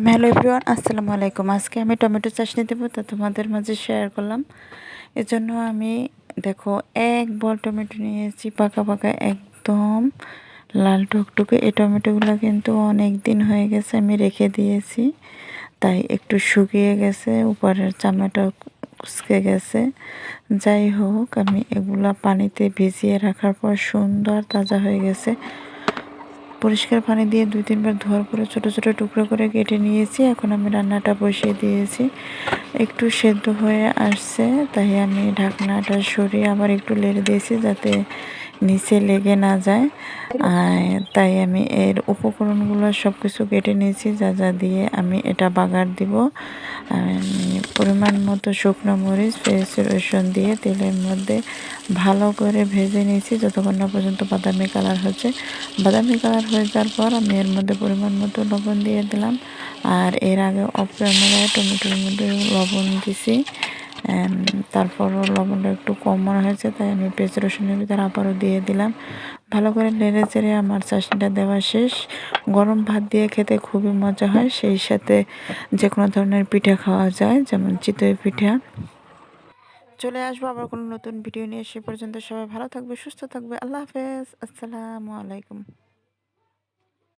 Hello everyone, আসসালামু আলাইকুম। আজকে আমি টমেটো চাটনি দেবো, তা তোমাদের মাঝে শেয়ার করলাম। এজন্য আমি দেখো 1 বল টমেটো নিয়েছি, পাকা পাকা একদম লাল টুকটুকে। এই টমেটোগুলো কিন্তু অনেক দিন হয়ে গেছে, আমি রেখে দিয়েছি, তাই একটু শুকিয়ে গেছে, উপরের চামড়াটা কুঁচকে গেছে। যাই হোক, আমি এগুলা পানিতে ভিজিয়ে রাখার পর সুন্দর তাজা হয়ে গেছে। পরিষ্কার পানি দিয়ে 2-3 বার ধোয়ার পরে ছোট ছোট টুকরো করে কেটে নিয়েছি। এখন আমি রান্নাটা বসিয়ে দিয়েছি। একটু সেদ্ধ হয়ে আসছে, তাই আমি ঢাকনাটা সরিয়ে আবার একটু নেড়ে দিয়েছি যাতে নিচে লেগে না যায়। তাই আমি এর উপকরণগুলো সব কিছু কেটে নিয়েছি, যা যা দিয়ে আমি এটা বাগার দিব। আমি পরিমাণ মতো শুকনো মরিচ, পেঁয়াজ, রসুন দিয়ে তেলের মধ্যে ভালো করে ভেজে নিয়েছি যতক্ষণ না পর্যন্ত বাদামি কালার হচ্ছে। বাদামি কালার হয়ে যাওয়ার পর আমি এর মধ্যে পরিমাণ মতো লবণ দিয়ে দিলাম। আর এর আগে অফ ক্যামেরায় টমেটোর মধ্যে লবণ দিছি, তারপরও লবণটা একটু কম মনে হয়েছে, তাই আমি পেঁয়াজ রসুনের ভিতরে আবারও দিয়ে দিলাম। ভালো করে নেড়ে চেড়ে আমার চাটনিটা দেওয়া শেষ। গরম ভাত দিয়ে খেতে খুবই মজা হয়, সেই সাথে যে কোনো ধরনের পিঠা খাওয়া যায়, যেমন চিতই পিঠা। চলে আসবো আবার কোনো নতুন ভিডিও নিয়ে। সে পর্যন্ত সবাই ভালো থাকবে, সুস্থ থাকবে। আল্লাহ হাফেজ, আসসালামু আলাইকুম।